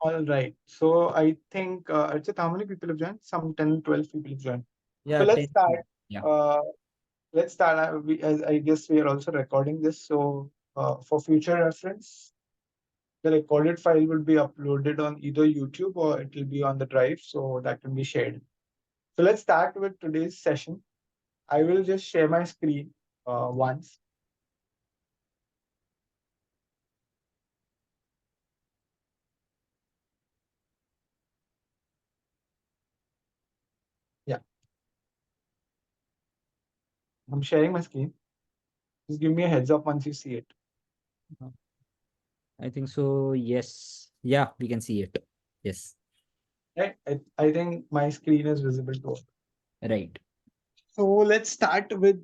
All right. So I think, Archit, how many people have joined? Some 10, 12 people have joined. So Yeah, let's 10. start. Yeah. Uh, let's start. As I guess we are also recording this. So for future reference, the recorded file will be uploaded on either YouTube or it will be on the drive. So that can be shared. So let's start with today's session. I will just share my screen once. Yeah, I'm sharing my screen. Just give me a heads up once you see it. Uh, I think so. Yes. Yeah, we can see it. Yes. Right? I think my screen is visible to all. Right. So let's start with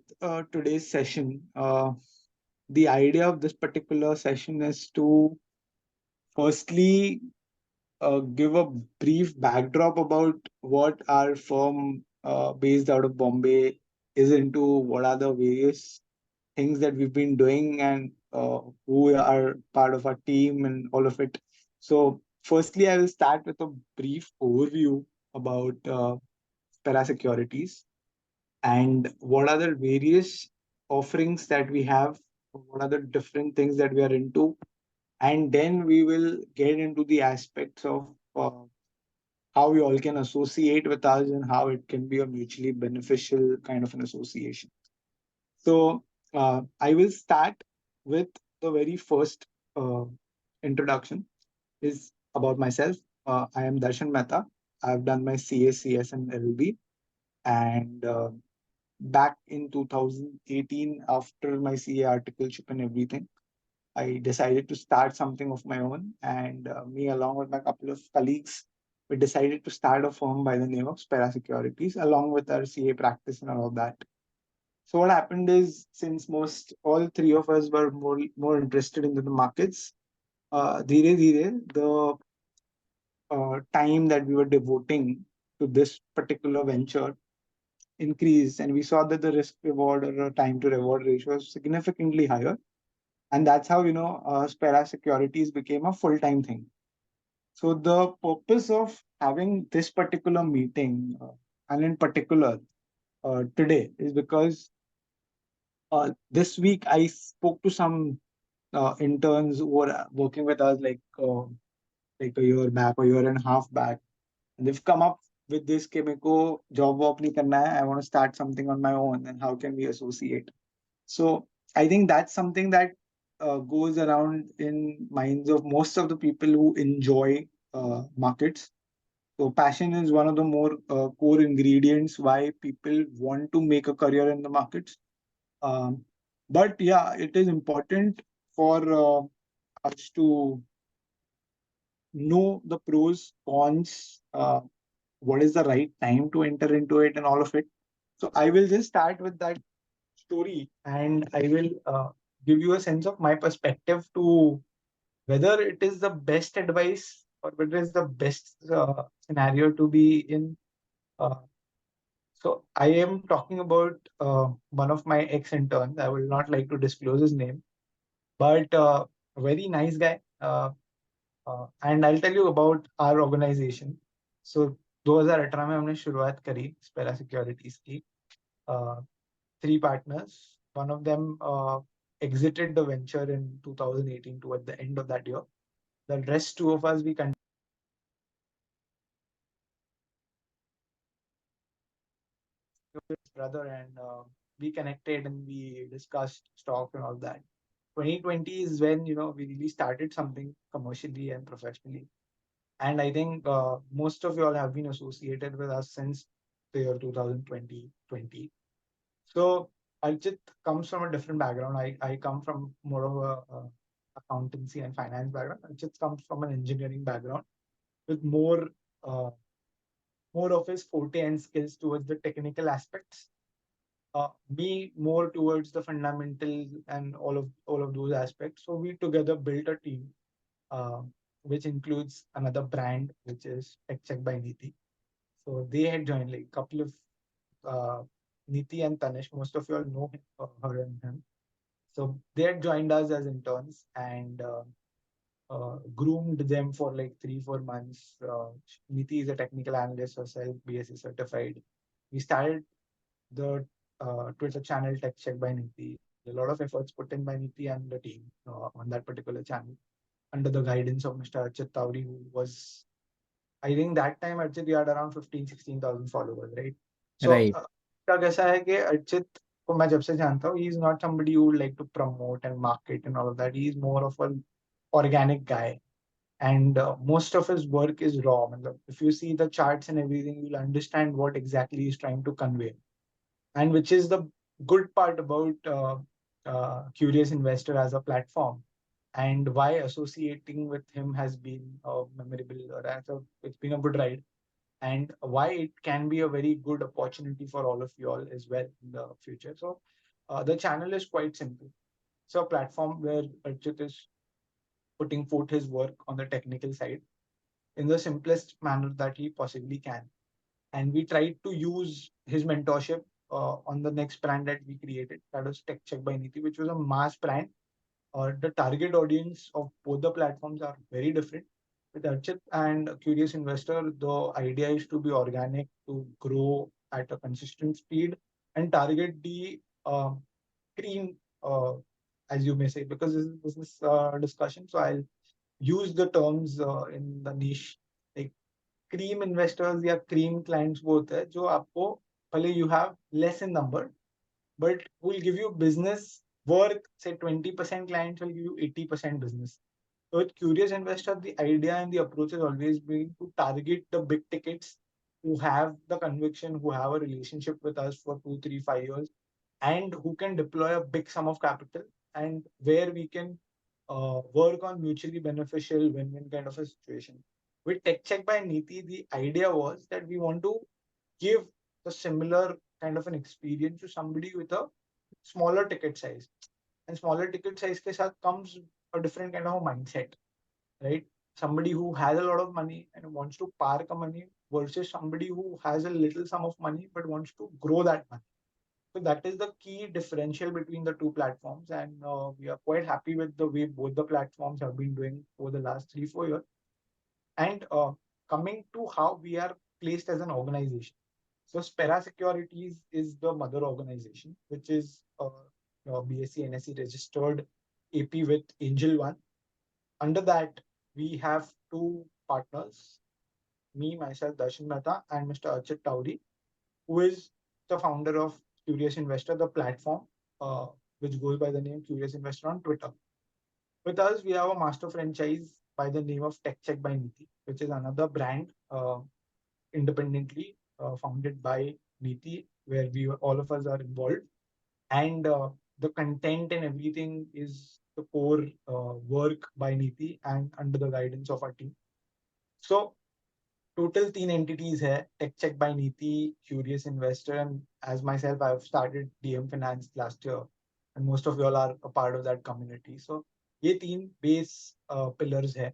today's session. The idea of this particular session is to firstly give a brief backdrop about what our firm based out of Bombay is into, what are the various things that we've been doing, and who are part of our team and all of it. So, firstly, I will start with a brief overview about Spera Securities and what are the various offerings that we have, what are the different things that we are into, and then we will get into the aspects of how we all can associate with us and how it can be a mutually beneficial kind of an association. So I will start with the very first uh, introduction is about myself. I am Darshan Mehta. I've done my CA, CS, and LLB, and back in 2018, after my CA articleship and everything, I decided to start something of my own. And me, along with my couple of colleagues, we decided to start a firm by the name of Spera Securities, along with our CA practice and all of that. So what happened is, since most all three of us were more interested into the markets, धीरे धीरे the time that we were devoting to this particular venture increased, and we saw that the risk reward or time to reward ratio was significantly higher, and that's how Spera Securities became a full time thing. So the purpose of having this particular meeting, and in particular today, is because this week I spoke to some interns who were working with us like a year back or year and a half back, and they've come up with this कि मेरे को job वॉब नहीं करना है, I want to start something on my own, and how can we associate? So I think that's something that goes around in minds of most of the people who enjoy markets. So passion is one of the more core ingredients why people want to make a career in the markets. Um, but yeah, it is important for us to know the pros, cons, what is the right time to enter into it, and all of it. So I will just start with that story, and I will give you a sense of my perspective to whether it is the best advice or whether it's the best scenario to be in. Uh, so I am talking about one of my ex interns. I will not like to disclose his name, but a very nice guy. And I'll tell you about our organization. So 2018 में हमने शुरुआत करी स्पेरा securities की. uh, Three partners. One of them exited the venture in 2018 toward the end of that year. The rest two of us, we continued with his brother, and we connected and we discussed stock and all that. 2020 is when we really started something commercially and professionally. And I think most of you all have been associated with us since the year 2020. So Archit comes from a different background. I come from more of a accountancy and finance background. Archit comes from an engineering background with uh, more of his forte and skills towards the technical aspects. Me more towards the fundamental and all of those aspects. So we together built a team, uh, which includes another brand, which is Tech Check by Niti. So they had joined like a couple of uh, Niti and Tanish. Most of you all know her and him. So they had joined us as interns, and groomed them for like 3-4 months. Niti is a technical analyst herself, BSc certified. We started the Twitter channel Tech Check by Niti. A lot of efforts put in by Niti and the team on that particular channel under the guidance of Mr. Archit Tawri, who was, I think that time Archit we had around 15-16,000 followers, right? So Right. का कैसा है कि अर्चित को मैं जब से जानता हूँ, he is not somebody who would like to promote and market and all of that. He is more of an organic guy, and most of his work is raw. matlab, if you see the charts and everything, you'll understand what exactly he's trying to convey, and which is the good part about Curious Investor as a platform, and why associating with him has been memorable, or it's been a good ride, and why it can be a very good opportunity for all of you all as well in the future. So the channel is quite simple. It's a platform where Archit is putting forth his work on the technical side in the simplest manner that he possibly can. And we tried to use his mentorship on the next brand that we created, that was Tech Check by Niti, which was a mass brand. The target audience of both the platforms are very different. With Archit and Curious Investor, the idea is to be organic, to grow at a consistent speed, and target the cream, as you may say, because this is business discussion. So I'll use the terms in the niche. Like cream investors या cream clients वो होता है जो आपको भले you have less in number, but will give you business work. Say 20% clients will give you 80% business. So with Curious Investor, the idea and the approach has always been to target the big tickets who have the conviction, who have a relationship with us for 2, 3, 5 years, and who can deploy a big sum of capital, and where we can work on mutually beneficial win-win kind of a situation. With Tech Check by Niti, the idea was that we want to give a similar kind of an experience to somebody with a smaller ticket size. And smaller ticket size के साथ comes a different kind of a mindset, right? Somebody who has a lot of money and wants to park a money versus somebody who has a little sum of money but wants to grow that money. So that is the key differential between the two platforms, and we are quite happy with the way both the platforms have been doing over the last 3-4 years. And coming to how we are placed as an organization. So Spera Securities is the mother organization, which is BSc NSE registered AP with Angel One. Under that, we have two partners, me, myself, Darshan Mehta, and Mr. Archit Tawri, who is the founder of Curious Investor, the platform, which goes by the name Curious Investor on Twitter. With us, we have a master franchise by the name of Tech Check by Niti, which is another brand independently founded by Niti, where we all of us are involved, and the content and everything is the core work by Niti and under the guidance of our team. So total 3 entities here: Tech Check by Niti, Curious Investor, and as myself, I've started DM Finance last year, and most of you all are a part of that community. So ये 3 base pillars है.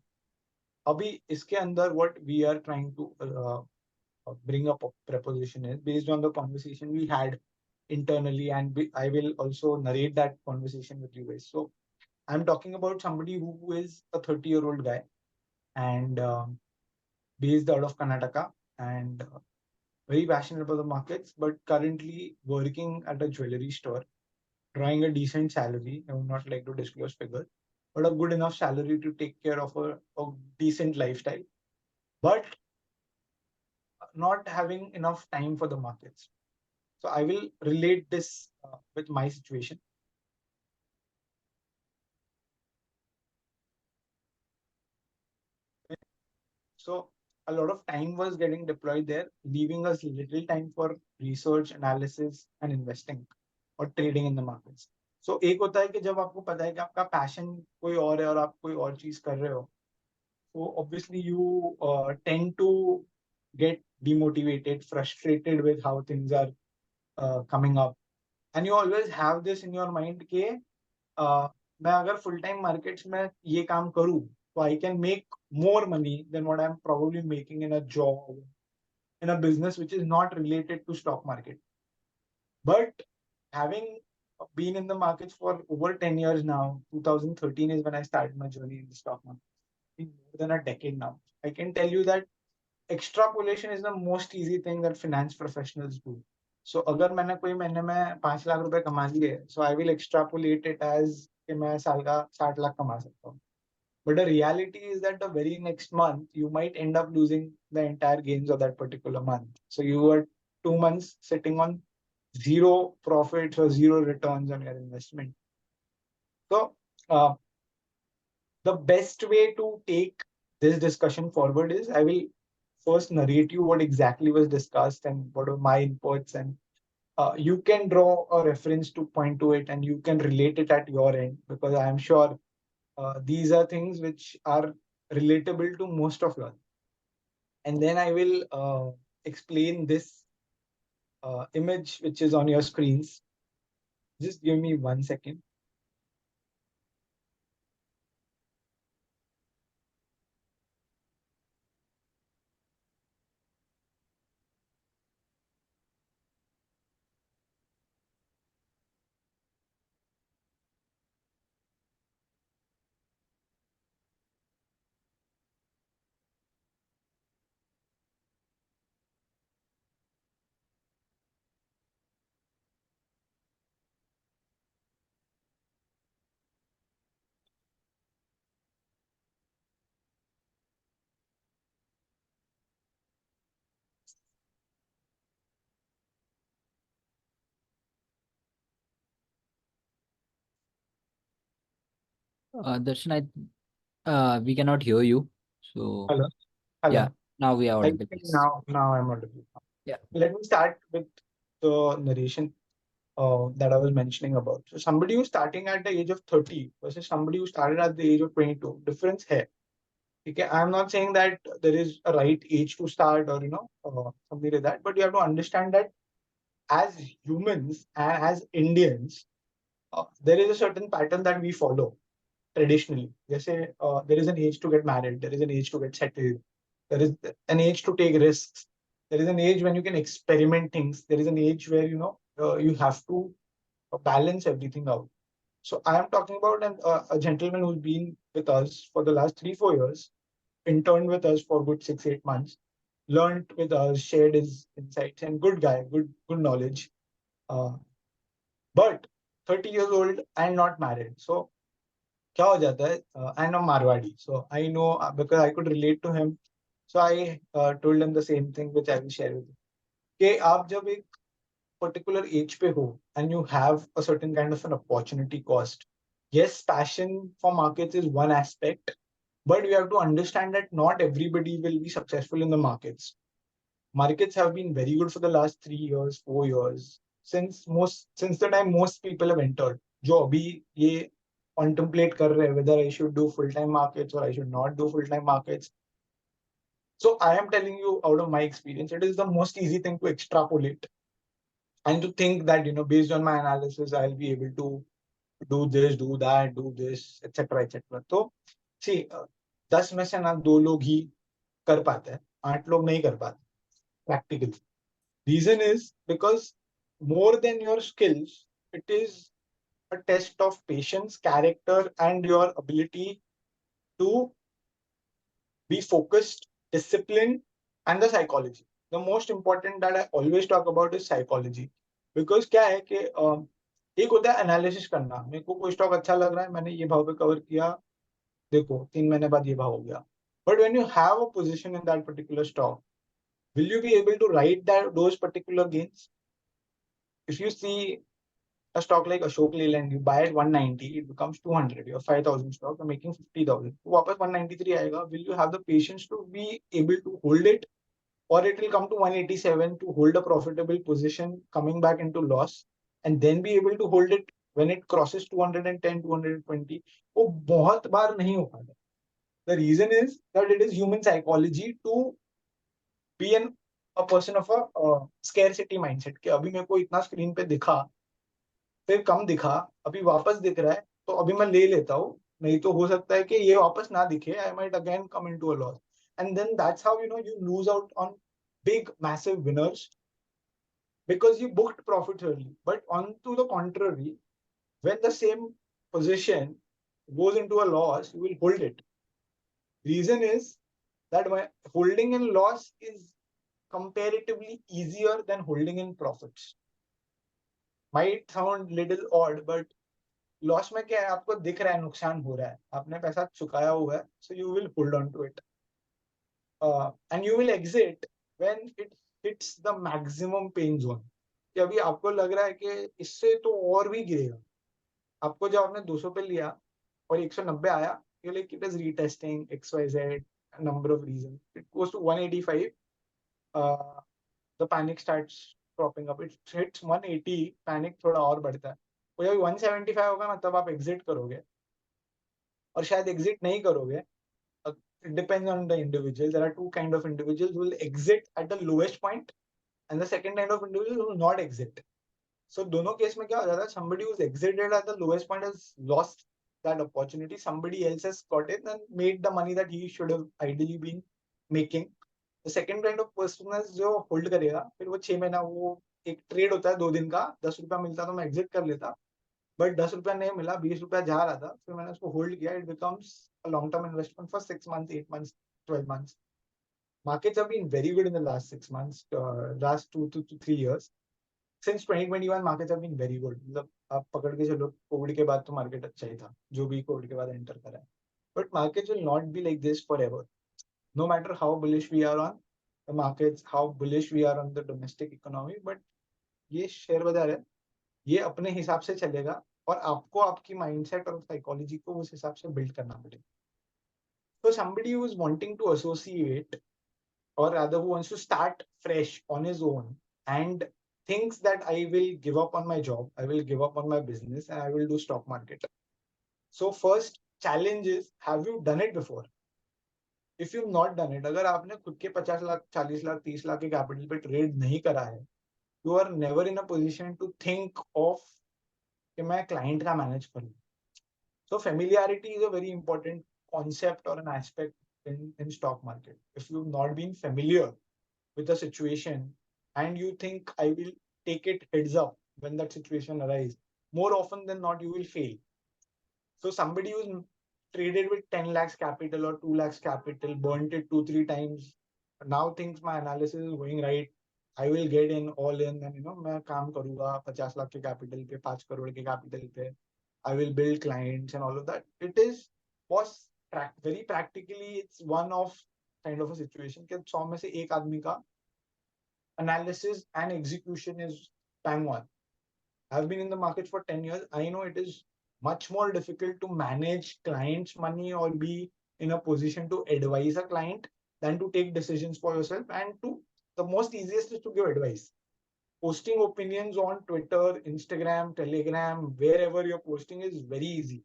अभी इसके अंदर what we are trying to bring up a preposition is based on the conversation we had internally, and I will also narrate that conversation with you guys. So I'm talking about somebody who is a 30-year-old guy and based out of Karnataka, and very passionate about the markets, but currently working at a jewelry store, drawing a decent salary. I would not like to disclose figures, but a good enough salary to take care of a decent lifestyle, but not having enough time for the markets. So I will relate this with my situation. So a lot of time was getting deployed there, leaving us little time for research, analysis, and investing or trading in the markets. So एक होता है कि जब आपको पता है कि आपका passion कोई और है और आप कोई और चीज कर रहे हो, so obviously you tend to get demotivated, frustrated with how things are coming up, and you always have this in your mind कि मैं अगर full time markets में ये काम करूँ, so I can make more money than what I'm probably making in a job, in a business which is not related to stock market. But having been in the markets for over 10 years now, 2013 is when I started my journey in the stock market. than a decade now. I can tell you that extrapolation is the most easy thing that finance professionals do. So अगर मैंने कोई महीने में 5 लाख रुपए कमा लिए, so I will extrapolate it as कि मैं साल का 60 लाख कमा सकता हूँ. But the reality is that the very next month, you might end up losing the entire gains of that particular month. So you are 2 months sitting on zero profits or zero returns on your investment. So the best way to take this discussion forward is I will first narrate you what exactly was discussed and what are my inputs, and you can draw a reference to point to it and you can relate it at your end, because I am sure these are things which are relatable to most of you all. And then I will explain this image which is on your screens. Just give me 1 second. Darshan, we cannot hear you. So Hello. Hello. yeah, now we are I audible. think Yes. now I'm audible. Yeah. Let me start with the narration that I was mentioning about. So somebody who's starting at the age of 30 versus somebody who started at the age of 22, difference hai. Okay, I'm not saying that there is a right age to start or something like that, but you have to understand that as humans and as Indians, there is a certain pattern that we follow traditionally. Jैसे, there is an age to get married, there is an age to get settled, there is an age to take risks, there is an age when you can experiment things, there is an age where you have to balance everything out. So I am talking about a gentleman who's been with us for the last 3-4 years, interned with us for good 6-8 months, learned with us, shared his insights, and good guy, good knowledge. Uh, but 30 years old and not married. So क्या हो जाता है? I know Marwadi, so I know because I could relate to him. So I told him the same thing, which I will share with you. कि आप जब एक particular age pe ho and you have a certain kind of an opportunity cost. Yes, passion for markets is one aspect, but you have to understand that not everybody will be successful in the markets. Markets have been very good for the last 3 years, 4 years, since the time most people have entered. जो अभी ये contemplate कर रहे हैं whether I should do full-time markets or I should not do full-time markets. So I am telling you out of my experience, it is the most easy thing to extrapolate and to think that based on my analysis I'll be able to do this, do that, do this, etc. etc. तो see, 10 में से ना 2 लोग ही कर पाते हैं, 8 लोग नहीं कर पाते practically. Reason is because more than your skills, it is a test of patience, character, and your ability to be focused, disciplined, and the psychology. The most important that I always talk about is psychology. Because क्या है कि एक होता है analysis करना, मेरे को कोई स्टॉक अच्छा लग रहा है, मैंने ये भाव पे कवर किया, देखो 3 महीने बाद ये भाव हो गया. But when you have a position in that particular stock, will you be able to write those particular gains? If you see a stock like Ashok Leyland, you buy at 190, it becomes 200. You have 5,000 stock, you're making 50,000. वापस 193 आएगा. Will you have the patience to be able to hold it, or it will come to 187 to hold a profitable position, coming back into loss, and then be able to hold it when it crosses 210, 220? वो बहुत बार नहीं हो पाता. The reason is that it is human psychology to be a person of a scarcity mindset कि अभी मेरे को इतना स्क्रीन पे दिखा, फिर कम दिखा, अभी वापस दिख रहा है, तो अभी मैं ले लेता हूँ, नहीं तो हो सकता है कि ये वापस ना दिखे, I might again come into a loss. And then that's how you lose out on big massive winners because you booked profit early. But on to the contrary, when the same position goes into a loss, you will hold it. Reason is that my holding in loss is comparatively easier than holding in profits. Might sound little odd, but loss में क्या है, आपको दिख रहा है नुकसान हो रहा है, आपने पैसा चुकाया हुआ है, so you will hold on to it, and you will exit when it hits the maximum pain zone. कि अभी आपको लग रहा है कि इससे तो और भी गिरेगा, आपको जब आपने 200 पे लिया और 190 आया, you're like it is retesting XYZ, a number of reasons, it goes to 185, the panic starts cropping up, it hits 180, panic थोड़ा और बढ़ता है, वो जब 175 होगा ना तब आप एग्जिट करोगे, और शायद एग्जिट नहीं करोगे. It depends on the individual. There are two kind of individuals who will exit at the lowest point, and the second kind of individual who will not exit. So दोनों case में क्या हो जाता है, somebody who's exited at the lowest point has lost that opportunity. Somebody else has got it and made the money that he should have ideally been making. The second kind of person is जो hold करेगा, फिर वो 6 महीना वो एक trade होता है 2 दिन का, 10 रुपया मिलता तो मैं एग्जिट कर लेता, बट 10 रुपया नहीं मिला, 20 रुपया जा रहा था, फिर मैंने उसको होल्ड किया. It becomes a long term investment for 6 months, 8 months, 12 months. Markets have been very good in the last 6 months, last 2 to 3 years. Since 2021 markets have been very good. मतलब आप पकड़ के चलो, कोविड के बाद तो मार्केट अच्छा ही था, जो भी कोविड के बाद एंटर करा है. But markets will not be like this forever. No matter how bullish we are on the markets, how bullish we are on the domestic economy, but ये शेयर बाजार है, ये अपने हिसाब से चलेगा, और आपको आपकी माइंडसेट और साइकोलॉजी को उस हिसाब से बिल्ड करना पड़ेगा. So somebody who is wanting to associate, or rather who wants to start fresh on his own and thinks that I will give up on my job, I will give up on my business, and I will do stock market. So first challenge is, have you done it before? If you've not done it, अगर आपने खुद के 50 लाख 40 लाख 30 लाख के capital पे trade नहीं करा है, you are never in a position to think of कि मैं क्लाइंट का मैनेज करूँ. So familiarity is a very important concept or an aspect in stock market. If you've not been familiar with the situation and you think I will take it heads up when that situation arises, more often than not you will fail. So somebody who's traded with 10 lakhs capital or 2 lakhs capital, burnt it 2-3 times, now thinks my analysis is going right, I will get in all in, and मैं काम करूँगा 50 लाख के capital पे, 5 करोड़ के capital पे, I will build clients and all of that. It is was very practically, it's one of kind of a situation कि 100 में से एक आदमी का analysis and execution is bang on. I've been in the market for 10 years. I know it is much more difficult to manage clients' money or be in a position to advise a client than to take decisions for yourself. And the most easiest is to give advice. Posting opinions on Twitter, Instagram, Telegram, wherever you're posting is very easy.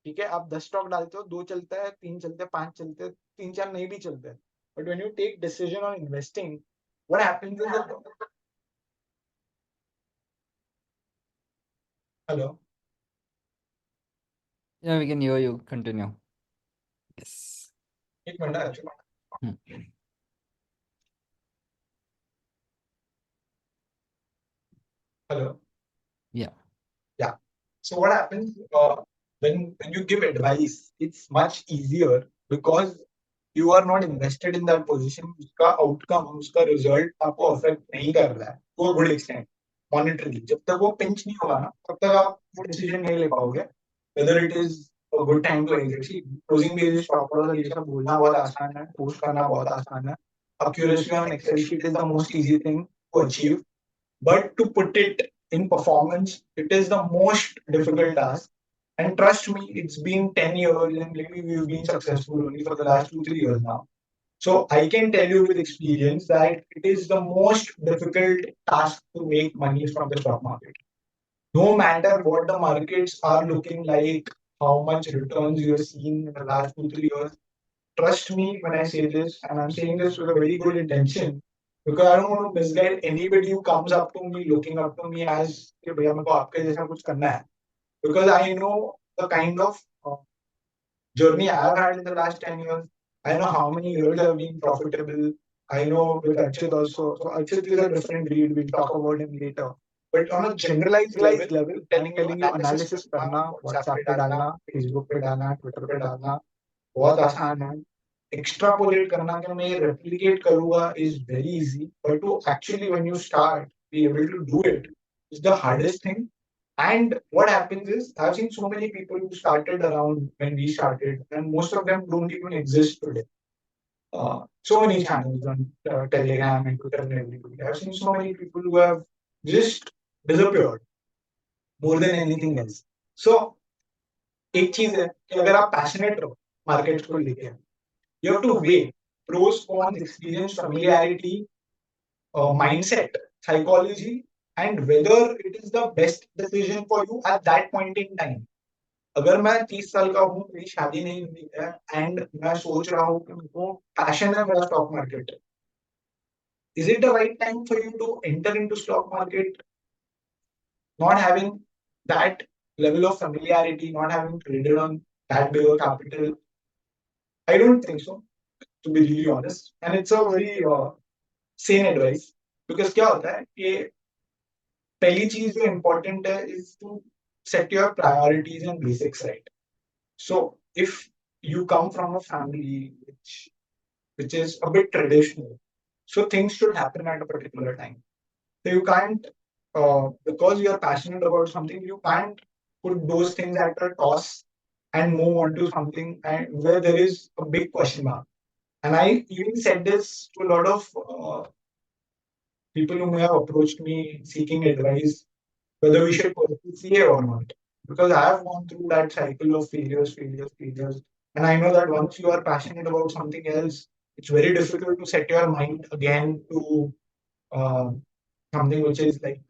ठीक है, आप 10 stock डालते हो, 2 चलता है, 3 चलते हैं, 5 चलते हैं, 3-4 नहीं भी चलते हैं. But when you take decision on investing, what happens is that, hello, Yeah, we can hear you. Continue. Yes. एक minute. Hello. Yeah. So what happens when you give advice, it's much easier because you are not invested in that position. उसका outcome, उसका result आपको affect नहीं कर रहा है to a good extent monetarily. जब तक वो pinch नहीं होगा ना, तब तक आप वो decision नहीं ले पाओगे. Whether it is a good time to exit. See, closing basis, stop loss और ये सब बोलना बहुत आसान है, post करना बहुत आसान है. Accuracy on Excel sheet is the most easy thing to achieve. But to put it in performance, it is the most difficult task. And trust me, it's been 10 years and maybe we've been successful only for the last 2-3 years now. So I can tell you with experience that it is the most difficult task to make money from the stock market. No matter what the markets are looking like, how much returns you have seen in the last 2-3 years, trust me when I say this, and I'm saying this with a very good intention, because I don't want to misguide anybody who comes up to me, looking up to me as कि भैया मेरे को आपके जैसा कुछ करना है, because I know the kind of journey I've had in the last 10 years. I know how many years I've been profitable. I know with Archit also. So Archit is a different breed. We'll talk about him later. But on a generalized level, I'm telling you analysis करना, WhatsApp पे डालना, Facebook पे डालना, Twitter पे डालना, बहुत आसान है. Extrapolate करना कि मैं ये replicate करूँगा is very easy, but to actually when you start be able to do it is the hardest thing. And what happens is I've seen so many people who started around when we started, and most of them don't even exist today. So many channels on Telegram and Twitter and everybody. I've seen so many people who have just disappeared more than anything else. So एक चीज है कि अगर आप passionate रहो market को लेके, you have to weigh pros, cons, experience, familiarity, mindset, psychology, and whether it is the best decision for you at that point in time. अगर मैं 30 साल का हूँ, मेरी शादी नहीं हुई है एंड मैं सोच रहा हूँ कि मेरे पैशन है मेरा stock market, is it the right time for you to enter into stock market not having that level of familiarity, not having traded on that big of capital? I don't think so, to be really honest. And it's a very sane advice. Because क्या होता है कि पहली चीज जो important है is to set your priorities and basics right. So if you come from a family which is a bit traditional, so things should happen at a particular time. So you can't, because you are passionate about something, you can't put those things at a toss and move on to something and where there is a big question mark. And I even said this to a lot of people who may have approached me seeking advice whether we should pursue CA or not. Because I have gone through that cycle of failures. And I know that once you are passionate about something else, it's very difficult to set your mind again to uh, something which is like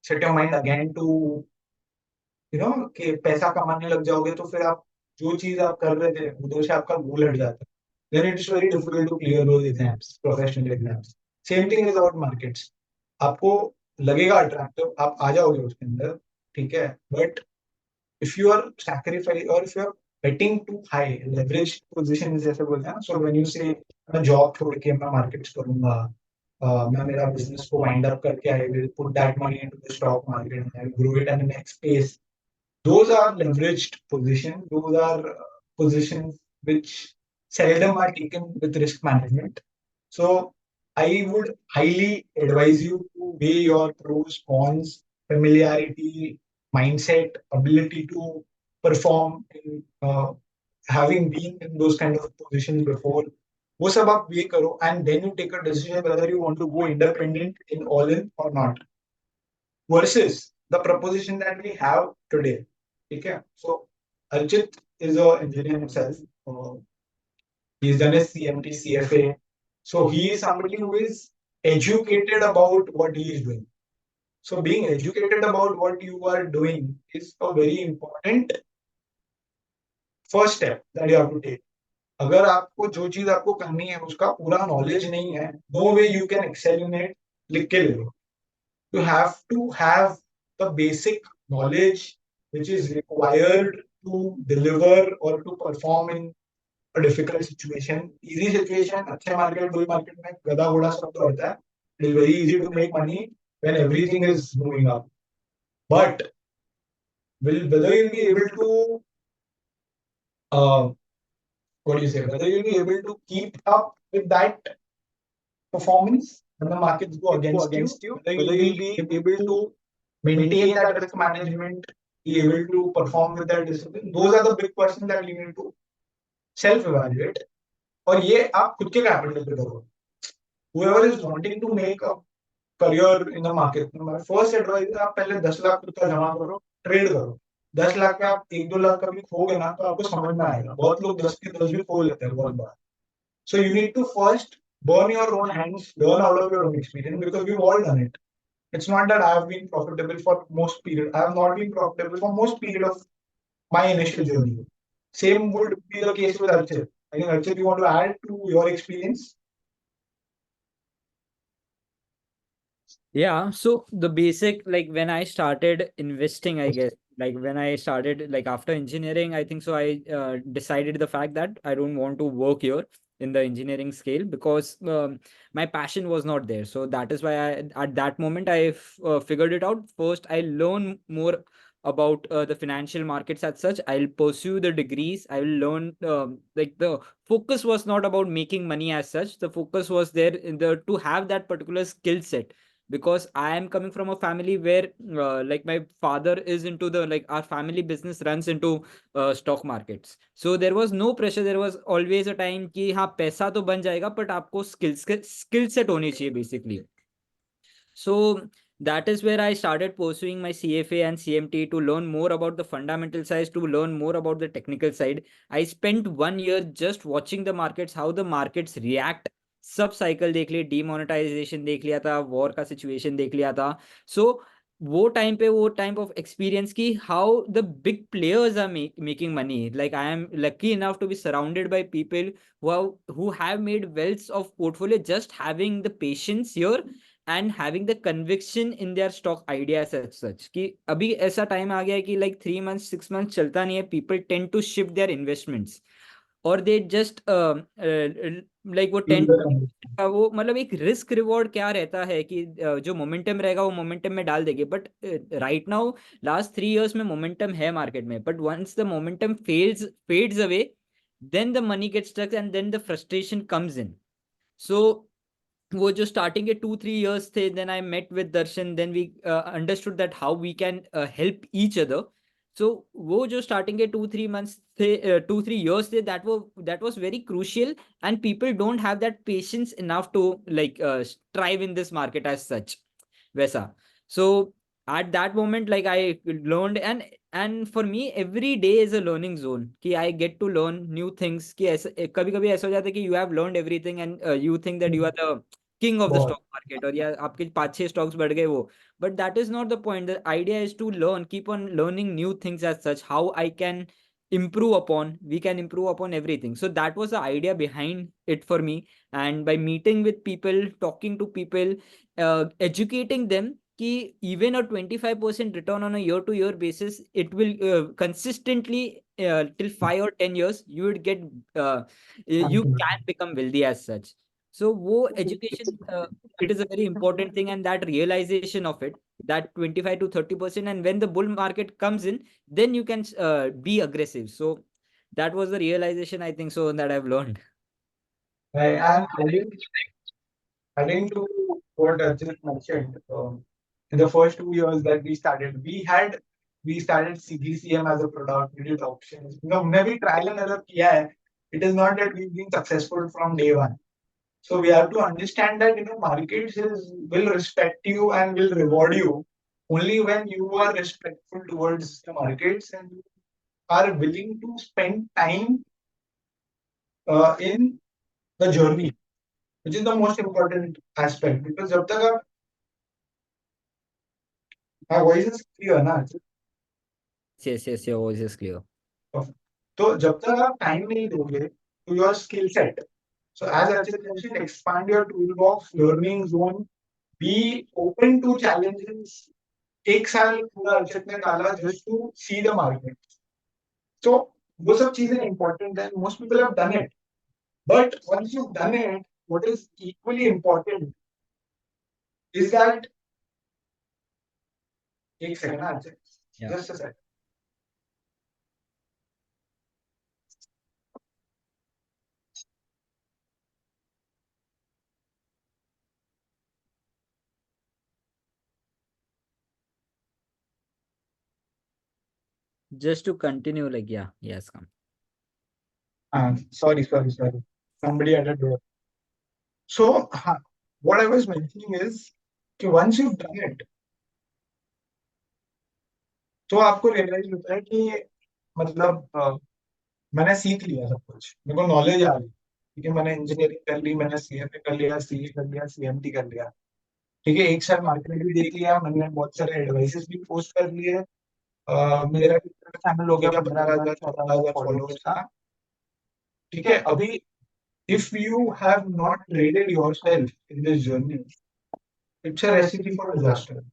set your mind again to कि पैसा कमाने लग जाओगे तो फिर आप जो चीज आप कर रहे थे उधर से आपका गोल हट जाता है. Then it is very difficult to clear those exams, professional exams. Same thing is about markets. आपको लगेगा अट्रैक्टिव, आप आ जाओगे उसके अंदर, ठीक है, but if you are sacrificing or if you are betting too high, leverage position जैसे बोलते हैं ना, so when you say मैं जॉब छोड़ के मैं मार्केट्स करूंगा, मैं मेरा बिजनेस को वाइंड अप करके I will put that money into the stock market and I will grow it at the next pace. Those are leveraged positions. Those are positions which seldom are taken with risk management. So I would highly advise you to weigh your pros, cons, familiarity, mindset, ability to perform in having been in those kind of positions before. वो सब आप weigh करो and then you take a decision whether you want to go independent in all in or not. Versus the proposition that we have today. Okay, so Archit is an engineer himself. He's done his CMT, CFA. So he is somebody who is educated about what he is doing. So being educated about what you are doing is a very important first step that you have to take. अगर आपको जो चीज आपको करनी है उसका पूरा knowledge नहीं है, no way you can excel in it, लिख के ले लो. You have to have the basic knowledge which is required to deliver or to perform in a difficult situation. Easy situation, अच्छे market, bull market में गधा घोड़ा सब तो होता है. It is very easy to make money when everything is moving up. But whether you'll be able to, uh, what do you say? Whether you'll be able to keep up with that performance when the markets go against you, whether you'll be able to maintain that risk management, be able to perform with that discipline. Those are the big questions that you need to self-evaluate. और ये आप खुद के capital पे करो. Whoever is wanting to make a career in the market, my first advice है आप पहले 10 लाख खुद का जमा करो, ट्रेड करो. 10 लाख में आप 1-2 लाख का भी खोगे ना तो आपको समझ में आएगा. बहुत लोग 10 के 10 भी खो लेते हैं बहुत बार. So you need to first burn your own hands, learn out of your own experience because we've all done it. It's not that I have been profitable for most period. I have not been profitable for most period of my initial journey. Same would be the case with Archit. I think Archit, you want to add to your experience? Yeah, so the basic, like when I started investing, I guess, like when I started, like after engineering, I think so I decided the fact that I don't want to work here in the engineering scale because my passion was not there. So that is why I, at that moment, I figured it out. First, I learn more about the financial markets as such. I'll pursue the degrees. I will learn. Like the focus was not about making money as such. The focus was there in the to have that particular skill set, because I am coming from a family where like my father is into the, like, our family business runs into stock markets. So there was no pressure. There was always a time कि हाँ पैसा तो बन जाएगा, but आपको skill set होनी चाहिए basically. So that is where I started pursuing my CFA and CMT to learn more about the fundamental side, to learn more about the technical side. I spent 1 year just watching the markets, how the markets react. सब cycle देख लिए, demonetisation देख लिया था, war का situation देख लिया था. सो वो टाइम पे वो टाइप ऑफ एक्सपीरियंस की how the big players are making money. Like I am lucky enough to be surrounded by people who have made wealth of portfolio just having the patience here and having the conviction in their stock ideas as such. कि अभी ऐसा time आ गया है कि like 3 months 6 months चलता नहीं है, people tend to shift their investments और they just like वो 10 वो मतलब एक रिस्क रिवॉर्ड क्या रहता है कि जो मोमेंटम रहेगा वो मोमेंटम में डाल देंगे. But right now last 3 years में मोमेंटम है मार्केट में, but once the momentum fades away, then the money gets stuck and then the frustration comes in. So वो जो स्टार्टिंग के 2-3 years थे, then I met with Darshan, then we understood that how we can help each other. So वो जो starting के 2-3 months थे, 2-3 years थे, that was very crucial, and people don't have that patience enough to like strive in this market as such. वैसा. So at that moment, like I learned, and for me every day is a learning zone कि I get to learn new things. कि ऐसा कभी कभी ऐसा हो जाता है कि you have learned everything and you think that you are the king of the stock market, और या आपके 5-6 stocks बढ़ गए वो. But that is not the point. The idea is to learn, keep on learning new things as such, how I can we can improve upon everything. So that was the idea behind it for me. And by meeting with people, talking to people, educating them कि even a 25% return on a year to year basis, it will consistently till 5 or 10 years you would get you can become wealthy as such. So wo education, it is a very important thing, and that realization of it, that 25 to 30%, and when the bull market comes in, then you can be aggressive. So that was the realization, I think so, that I've learned. And adding to what Arjun mentioned, in the first 2 years that we started CGCM as a product. We did options. हमने भी trial and error किया है. It is not that we've been successful from day one. So we have to understand that markets will respect you and will reward you only when you are respectful towards the markets and you are willing to spend time in the journey, which is the most important aspect. Because जब तक आप my voice is clear ना, Yes, your voice is clear. तो जब तक आप time नहीं दोगे to your skill set. So as Archit mentioned, expand your toolbox, learning zone, be open to challenges. एक साल पूरा अर्चित ने डाला just to see the market. So वो सब चीजें important है. Most people have done it, but once you've done it, what is equally important is that एक second ना Archit, just a second. Just to continue, like, yeah, yes, come. Sorry. Somebody at the door. So what I was mentioning is कि once you've done it, तो आपको realize होता है कि मतलब मैंने सीख लिया सब कुछ, मेरे को नॉलेज आ गई. ठीक है, मैंने इंजीनियरिंग कर ली, मैंने सीएफए कर लिया, सीए कर लिया, सीएमटी कर लिया. ठीक है, एक साल मार्केट भी देख लिया, मैंने बहुत सारे एडवाइसेस भी पोस्ट कर लिए. मेरा चैनल हो गया 15,000 14,000 फॉलोअर्स का. ठीक है, अभी if you have not traded yourself in this journey, it's a recipe for disaster.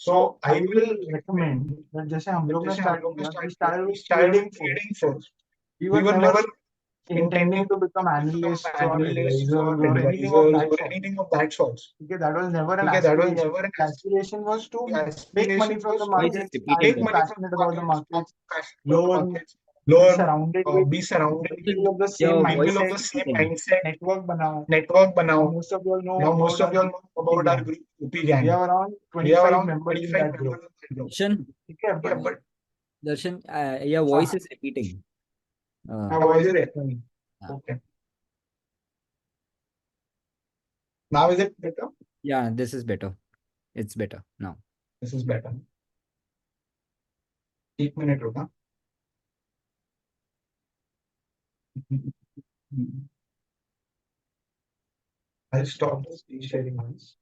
So I will recommend that जैसे हम लोग ने start किया, we started with trading first. We were never intending to become analysts or advisors or anything of advisors that or sort. anything of that sort. Okay, that was never an Okay, that was aspiration. never an The aspiration was to make aspiration money from the was Voice is market, repeating. make be money from passionate the about the markets, markets, passionate about the learn, markets, be learn, surrounded with be surrounded with people of the same Your voice people of mindset, the same repeating. mindset, network banao. network Now banao. most of you all know Now most about of our you all know UP about our gang. group UP We gang. have around We have 25 around members in 25 that group. members in that group. Darshan, Okay, Yeah, but but Darshan, your voice is repeating. my voice is echoing. Yeah. okay. Now is it better? Yeah, this is better. It's better now. This is better. 1 minute रुका. I'll stop the screen sharing once.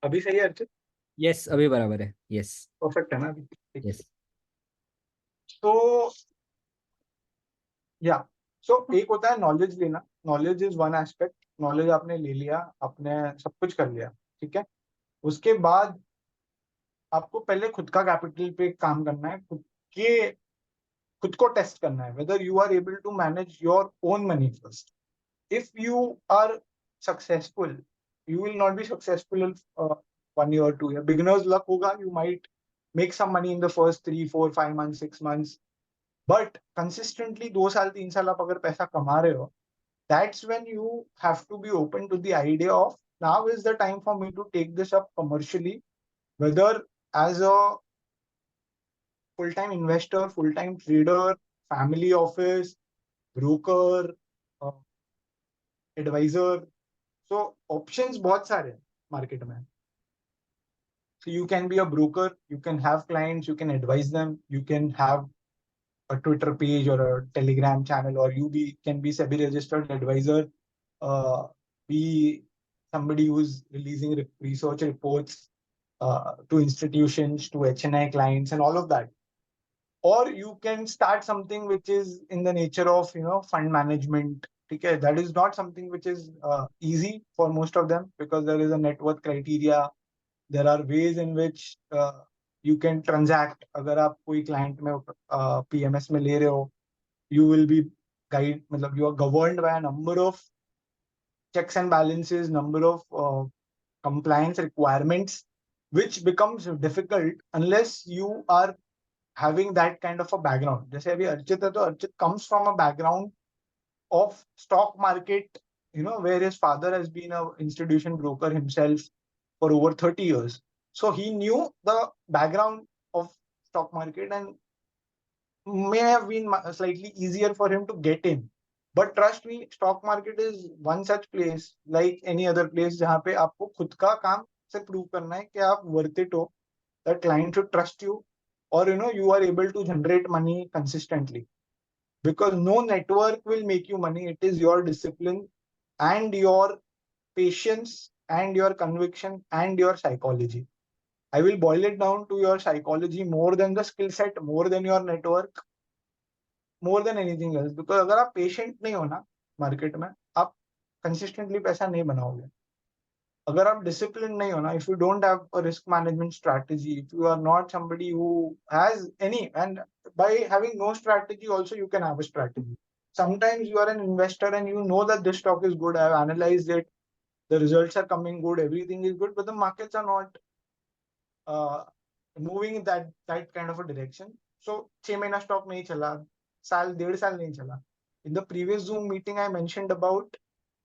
अभी सही है Archit? Yes, अभी बराबर है. Yes. Perfect है ना अभी? Yes. So yeah, so एक होता है नॉलेज लेना. Knowledge is one aspect. Knowledge आपने ले लिया, आपने सब कुछ कर लिया, ठीक है. उसके बाद आपको पहले खुद का कैपिटल पे काम करना है, खुद को टेस्ट करना है, whether you are able to manage your own money first. If you are successful, you will not be successful in 1 year or 2 year. Beginner's luck होगा, you might make some money in the first 3, 4, 5 months, 6 months. But consistently 2 साल 3 साल आप अगर पैसा कमा रहे हो, that's when you have to be open to the idea of now is the time for me to take this up commercially, whether as a full-time investor, full-time trader, family office, broker, advisor. So options बहुत सारे हैं market में. So you can be a broker, you can have clients, you can advise them, you can have a Twitter page or a Telegram channel, or can be SEBI registered advisor, be somebody who's releasing research reports to institutions, to HNI clients, and all of that. Or you can start something which is in the nature of fund management. Okay, that is not something which is easy for most of them because there is a net worth criteria. There are ways in which you can transact. अगर आप कोई client में PMS में ले रहे हो, you will be मतलब you are governed by a number of checks and balances, number of compliance requirements, which becomes difficult unless you are having that kind of a background. जैसे अभी अर्चित है तो Archit comes from a background of stock market, where his father has been an institution broker himself for over 30 years. So he knew the background of stock market and may have been slightly easier for him to get in. But trust me, stock market is one such place like any other place जहाँ पे आपको खुद का काम से prove करना है कि आप worth it हो, that client should trust you, or you are able to generate money consistently. Because no network will make you money. It is your discipline and your patience and your conviction and your psychology. I will boil it down to your psychology more than the skill set, more than your network, more than anything else. Because अगर आप patient नहीं हो ना market में, आप consistently पैसा नहीं बनाओगे. अगर आप disciplined नहीं हो ना, if you don't have a risk management strategy, if you are not somebody who has any, and by having no strategy also you can have a strategy. Sometimes you are an investor and you know that this stock is good, I have analyzed it, the results are coming good, everything is good, but the markets are not moving in that kind of a direction. So 6 महीना stock नहीं चला, साल 1.5 साल नहीं चला. In the previous Zoom meeting I mentioned about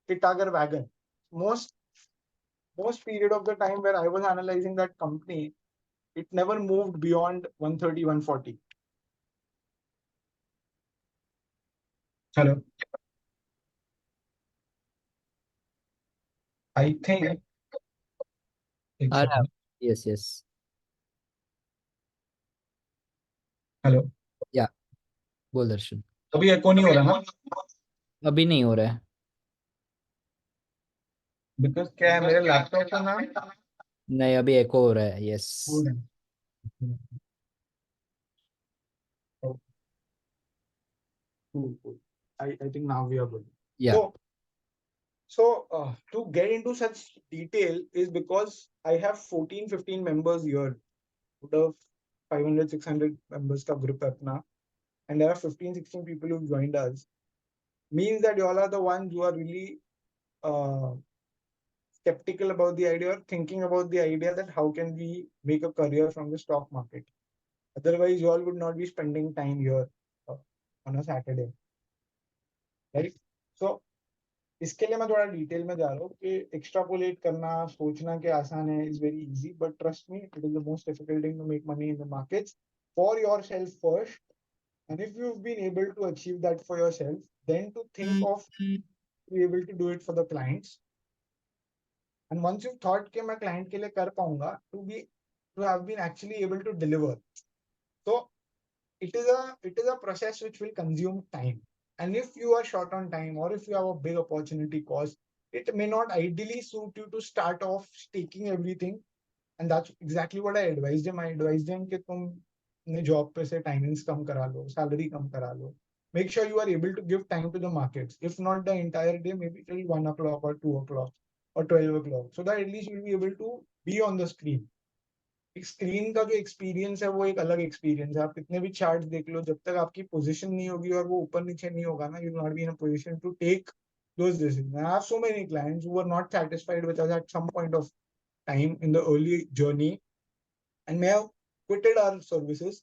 Titagar Wagon. Most period of the time where I was analyzing that company, it never moved beyond 130, 140. Hello. I think. Yes, yes. Hello. Yeah. बोल दर्शन. अभी एको नहीं हो रहा ना? अभी नहीं हो रहा है. बिकॉज क्या है मेरे लैपटॉप का नाम नहीं, अभी एको हो रहा है. Yes. Cool. I think now we are good. Yeah. So to get into such detail is because I have 14, 15 members here. Would have 500, 600 members का group है अपना, and there are 15, 16 people who've joined us, means that you all are the ones who are really skeptical about the idea or thinking about the idea that how can we make a career from the stock market. Otherwise, you all would not be spending time here on a Saturday, right? So इसके लिए मैं थोड़ा detail में जा रहा हूँ कि extrapolate करना सोचना कि आसान है is very easy but trust me it is the most difficult thing to make money in the markets for yourself first and if you've been able to achieve that for yourself then to think of be able to do it for the clients and once you've thought कि मैं client के लिए कर पाऊंगा to have been actually able to deliver so it is a process which will consume time. And if you are short on time or if you have a big opportunity cost, it may not ideally suit you to start off taking everything. And that's exactly what I advised him. I advised him कि तुम अपने job पे से timings कम करा लो, salary कम करा लो. Make sure you are able to give time to the markets. If not the entire day, maybe till 1 o'clock or 2 o'clock or 12 o'clock. So that at least you'll be able to be on the screen. Screen का जो experience है वो एक अलग experience है आप कितने भी चार्ट देख लो जब तक आपकी पोजीशन नहीं होगी और वो ऊपर नीचे नहीं होगा ना you will not be in a position to take those decisions. I have so many clients who were not satisfied with us at some point of time in the early journey and may have quitted our services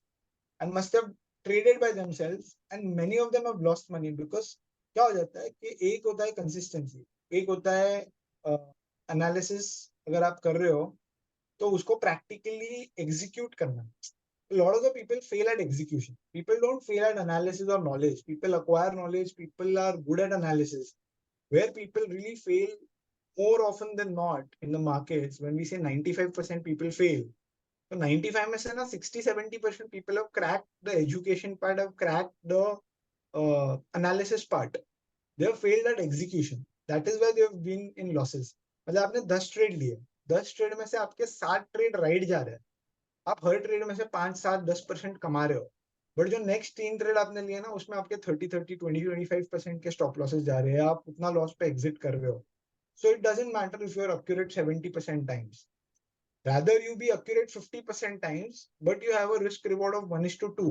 and must have traded by themselves and many of them have lost money because क्या हो जाता है कि एक होता है consistency एक होता है एनालिसिस अगर आप कर रहे हो तो उसको practically execute करना. A lot of the people fail at execution. People don't fail at analysis or knowledge. People acquire knowledge. People are good at analysis. Where people really fail more often than not in the markets, when we say 95% people fail, so 95 में से ना 60-70% people have cracked the education part, have cracked the analysis part. They have failed at execution. That is why they have been in losses. मतलब आपने 10 trade लिए 10 trade में से आपके 7 trade right जा रहे हैं आप हर ट्रेड में से 5-7-10% कमा रहे हो बट जो नेक्स्ट 3 ट्रेड आपने लिए ना उसमें आपके 30-20-25% के स्टॉप लॉसेस जा रहे हैं आप उतना लॉस पे एग्जिट कर रहे हो so it doesn't matter if you are accurate 70% times rather you be accurate 50% times but you have a risk reward of 1:2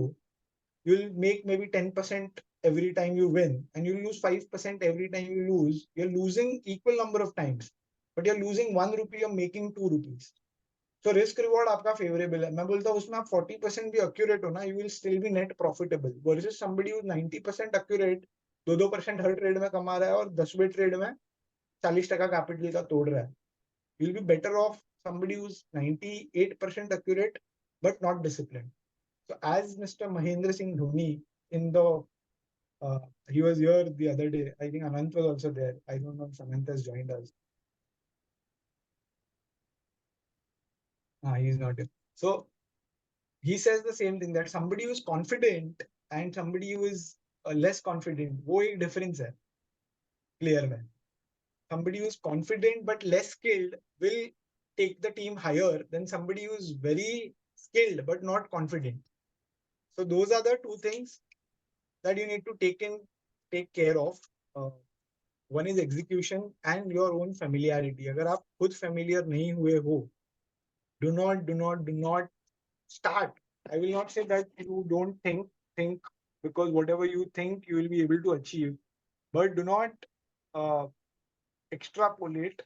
you'll make maybe 10% every time you win and you lose 5% every time you lose you're losing equal number of times but you're losing 1 rupee you're making 2 rupees so risk reward आपका favorable है मैं बोलता हूँ उसमें आप 40% भी accurate हो ना you will still be net profitable versus somebody who's 90% accurate 2% her trade में कमा रहा है और 10वें ट्रेड में 40% कैपिटल का तोड़ रहा है you'll be better off somebody who's 98% accurate but not disciplined. So as Mr. Mahendra Singh Dhoni in the he was here the other day. I think Anant was also there. I don't know if Anant has joined us. He's not here. So he says the same thing that somebody who's confident and somebody who is less confident, वो एक difference है player में. Somebody who's confident but less skilled will take the team higher than somebody who's very skilled but not confident. So those are the two things that you need to take care of. One is execution and your own familiarity. अगर आप खुद familiar नहीं हुए हो, do not start. I will not say that you don't think because whatever you think you will be able to achieve, but do not extrapolate.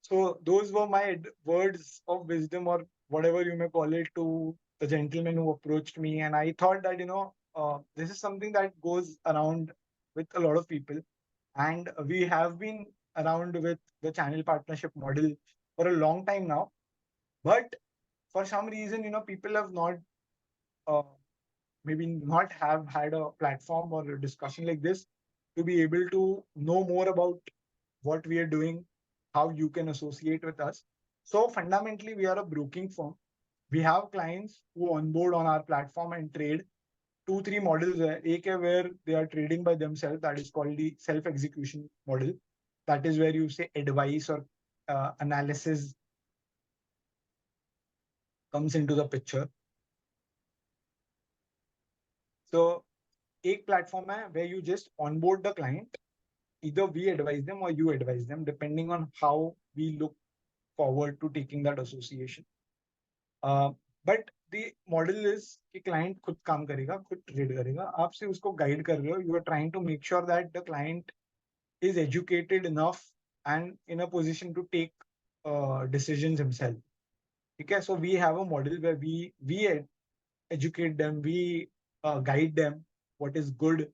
So those were my words of wisdom or whatever you may call it to the gentleman who approached me. And I thought that, this is something that goes around with a lot of people. And we have been around with the channel partnership model for a long time now. But for some reason, people have not, maybe not have had a platform or a discussion like this to be able to know more about what we are doing, how you can associate with us. So fundamentally, we are a broking firm. We have clients who onboard on our platform and trade. 2-3 models hai. Ek hai where they are trading by themselves. That is called the self-execution model. That is where you say advice or analysis comes into the picture. So, एक platform hai where you just onboard the client. Either we advise them or you advise them, depending on how we look forward to taking that association. But the model is कि client खुद काम करेगा, खुद trade करेगा, आप सिर्फ उसको guide कर रहे हो. You are trying to make sure that the client is educated enough and in a position to take decisions himself. Okay, so we have a model where we educate them, we guide them what is good,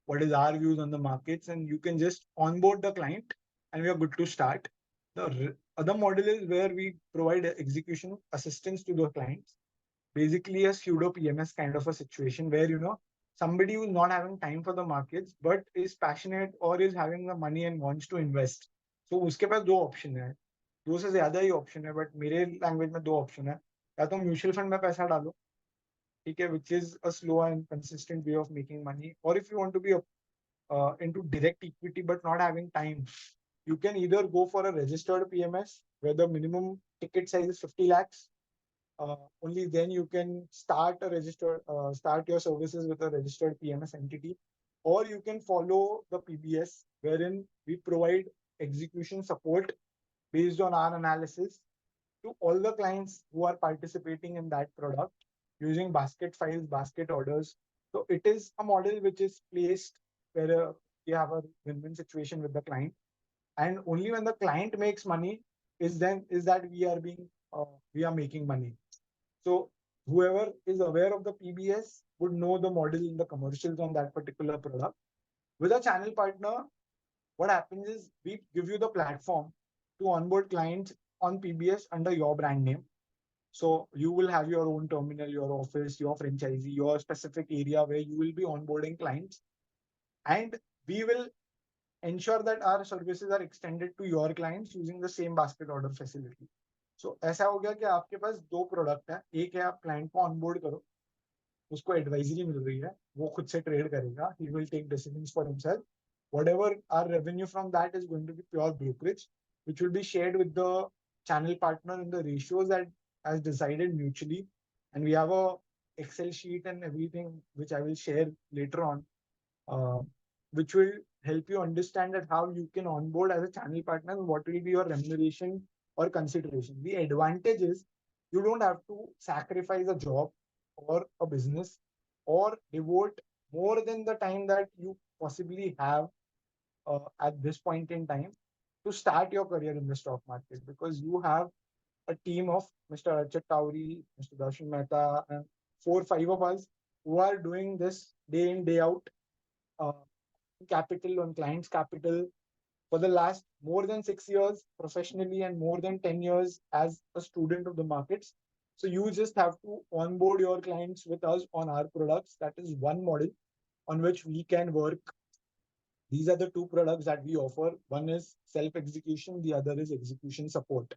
what is our views on the markets, and you can just onboard the client and we are good to start. The other model is where we provide execution assistance to the clients, basically a pseudo PMS kind of a situation where somebody who's not having time for the markets but is passionate or is having the money and wants to invest. So उसके पास दो option है, दो से ज्यादा ही option है, but मेरे language में दो ऑप्शन है. या तो म्यूचुअल फंड में पैसा डालो, ठीक है, which is a slow and consistent way of making money, or if you want to be into direct equity but not having time, you can either go for a registered PMS where the minimum ticket size is 50 lakhs. Only then you can start your services with a registered PMS entity, or you can follow the PBS wherein we provide execution support based on our analysis to all the clients who are participating in that product using basket files, basket orders. So it is a model which is placed where you have a win-win situation with the client, and only when the client makes money is that we are making money. So whoever is aware of the PBS would know the model in the commercials on that particular product. With a channel partner, what happens is we give you the platform to onboard clients on PBS under your brand name. So you will have your own terminal, your office, your franchisee, your specific area where you will be onboarding clients. And we will ensure that our services are extended to your clients using the same basket order facility. So ऐसा हो गया कि आपके पास दो product है, एक है आप क्लाइंट को ऑनबोर्ड करो, उसको एडवाइजरी मिल रही है, वो खुद से ट्रेड करेगा, he will take decisions for himself. Whatever our revenue from that is going to be pure brokerage, which will be shared with the channel partner in the ratios that as decided mutually. And we have a Excel sheet and everything, which I will share later on, which will help you understand that how you can onboard as a channel partner and what will be your remuneration or consideration. The advantage is you don't have to sacrifice a job or a business or devote more than the time that you possibly have at this point in time to start your career in the stock market, because you have a team of Mr. Archit Tauri, Mr. Darshan Mehta, and 4-5 of us who are doing this day in, day out, uh, capital on clients' capital for the last more than 6 years professionally and more than 10 years as a student of the markets. So you just have to onboard your clients with us on our products. That is one model on which we can work. These are the two products that we offer. One is self-execution, the other is execution support.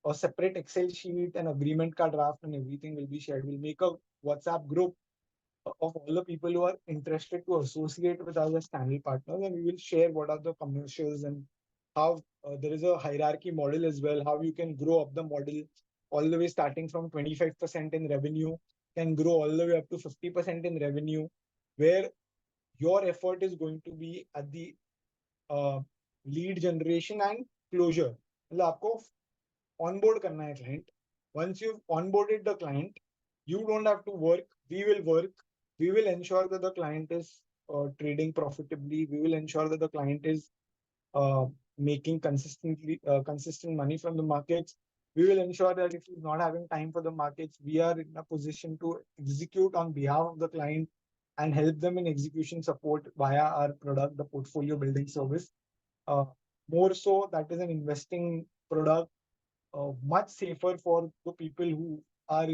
A separate Excel sheet, an agreement card draft, and everything will be shared. We'll make a WhatsApp group of all the people who are interested to associate with us as channel partners, and we will share what are the commercials and how there is a hierarchy model as well, how you can grow up the model all the way starting from 25% in revenue, can grow all the way up to 50% in revenue, where your effort is going to be at the lead generation and closure. मतलब आपको onboard करना है client. Once you've onboarded the client, you don't have to work. We will work. We will ensure that the client is trading profitably. We will ensure that the client is making consistent money from the markets. We will ensure that if he's not having time for the markets, we are in a position to execute on behalf of the client and help them in execution support via our product, the portfolio building service. More so, that is an investing product, much safer for the people who are,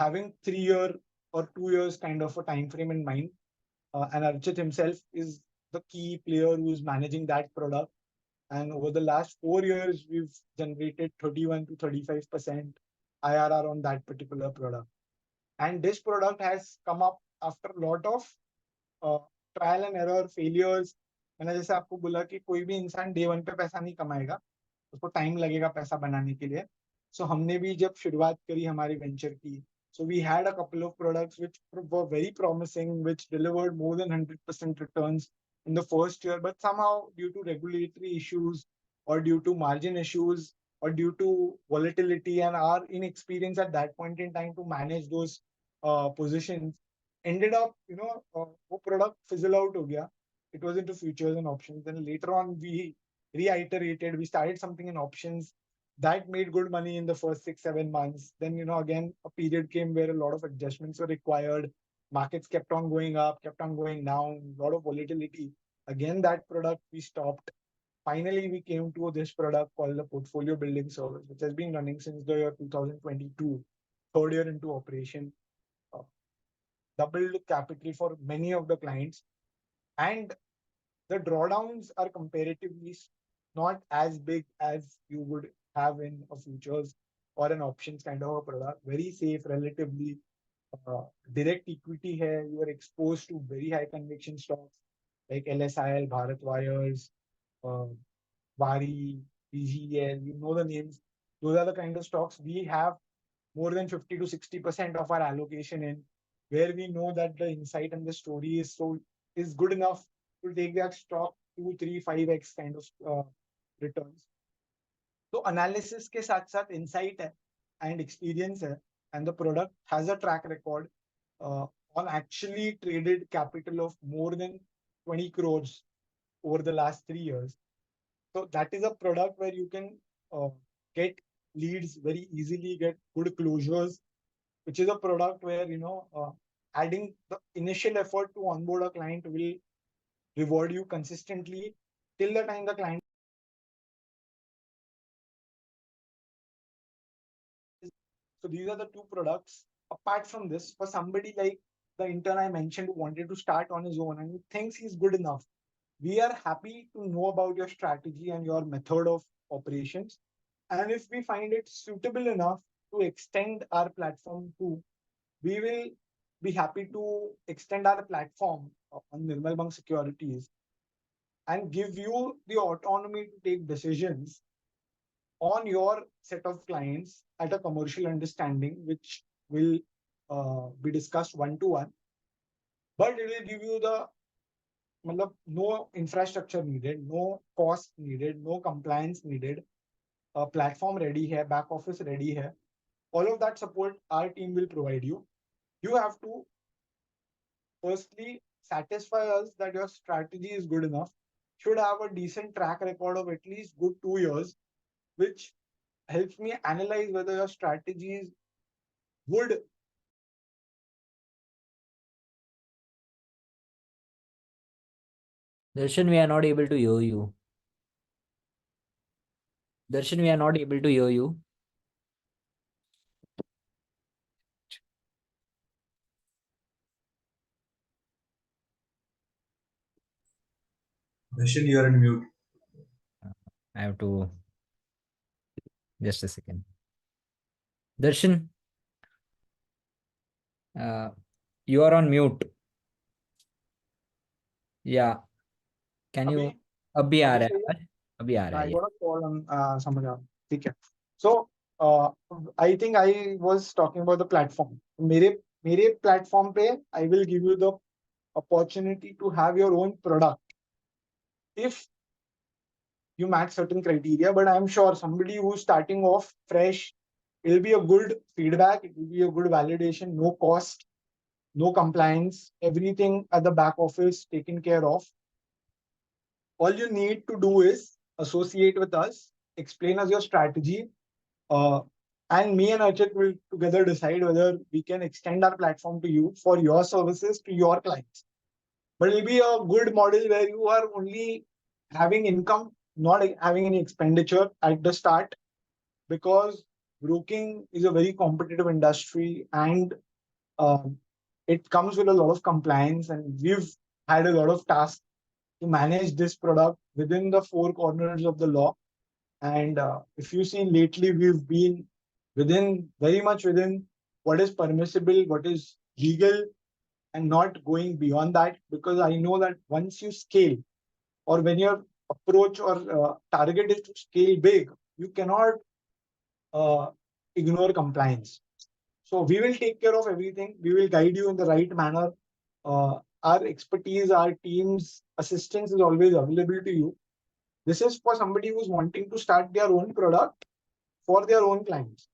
having 3 year or 2 years kind of a time frame in mind. And Archit himself is the key player who is managing that product. And over the last 4 years, we've generated 31 to 35% IRR on that particular product. And this product has come up after a lot of trial and error failures. मैंने जैसे आपको बोला कि कोई भी इंसान day one पे पैसा नहीं कमाएगा, उसको टाइम लगेगा पैसा बनाने के लिए. सो हमने भी जब शुरुआत करी हमारी वेंचर की, so we had a couple of products which were very promising, which delivered more than 100% returns in the first year, but somehow due to regulatory issues or due to margin issues, or due to volatility and our inexperience at that point in time to manage those positions, ended up, वो product fizzle out हो गया. It was into futures and options. Then later on, we reiterated, we started something in options that made good money in the first 6-7 months. Then, again, a period came where a lot of adjustments were required. Markets kept on going up, kept on going down, a lot of volatility. Again, that product we stopped. Finally, we came to this product called the Portfolio Building Service, which has been running since the year 2022, third year into operation. Doubled capital for many of the clients. And the drawdowns are comparatively not as big as you would have in a futures or an options kind of a product. Very safe, relatively. Direct equity here, you are exposed to very high conviction stocks like LSIL, Bharat Wires, Vari, PGL, you know the names. Those are the kind of stocks we have more than 50 to 60% of our allocation in, where we know that the insight and the story is good enough to take that stock 2, 3, 5x kind of returns. So analysis के साथ insight है and experience है, and the product has a track record on actually traded capital of more than 20 crores over the last 3 years. So that is a product where you can get leads very easily, get good closures, which is a product where, adding the initial effort to onboard a client will reward you consistently till the time the client. So these are the two products. Apart from this, for somebody like the intern I mentioned who wanted to start on his own and who thinks he's good enough, we are happy to know about your strategy and your method of operations. And if we find it suitable enough to extend our platform to, we will be happy to extend our platform on Nirmal Bang Securities and give you the autonomy to take decisions on your set of clients at a commercial understanding, which will be discussed one-to-one. But it will give you the no infrastructure needed, no cost needed, no compliance needed. A platform ready here, back office ready here. All of that support our team will provide you. You have to firstly satisfy us that your strategy is good enough, should have a decent track record of at least good 2 years, which helps me analyze whether your strategies would. Darshan, we are not able to hear you. Darshan, we are not able to hear you. Darshan, you are on mute. I have to. Just a second. Darshan, you are on mute. Yeah. Can you? अभी आ रहा है. अभी आ रहा है. I got a call on समझ आ. ठीक है. So I think I was talking about the platform. मेरे platform पे I will give you the opportunity to have your own product if you match certain criteria. But I'm sure somebody who's starting off fresh, it'll be a good feedback, it will be a good validation, no cost, no compliance, everything at the back office taken care of. All you need to do is associate with us, explain us your strategy, and me and Archit will together decide whether we can extend our platform to you for your services to your clients. But it'll be a good model where you are only having income, not having any expenditure at the start, because broking is a very competitive industry and it comes with a lot of compliance, and we've had a lot of tasks to manage this product within the four corners of the law. And if you've seen lately, we've been very much within what is permissible, what is legal, and not going beyond that, because I know that once you scale, or when your approach or target is to scale big, you cannot ignore compliance. So we will take care of everything. We will guide you in the right manner. Our expertise, our team's assistance is always available to you. This is for somebody who's wanting to start their own product for their own clients.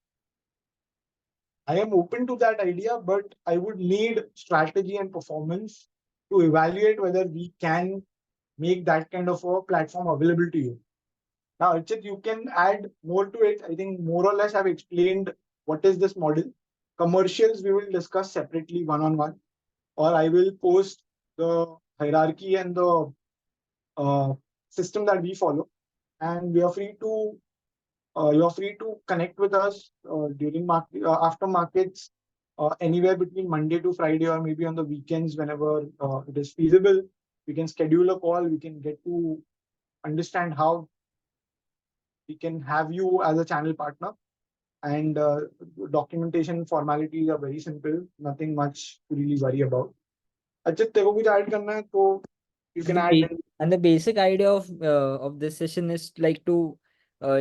I am open to that idea, but I would need strategy and performance to evaluate whether we can make that kind of a platform available to you. Now, Archit, you can add more to it. I think more or less I've explained what is this model. Commercials we will discuss separately one-on-one, or I will post the hierarchy and the system that we follow, and you are free to connect with us during market after markets, anywhere between Monday to Friday, or maybe on the weekends whenever it is feasible. We can schedule a call. We can get to understand how we can have you as a channel partner. And documentation formalities are very simple. Nothing much to really worry about. Ajit, तेरे को कुछ add करना है तो you can add. And the basic idea of this session is like to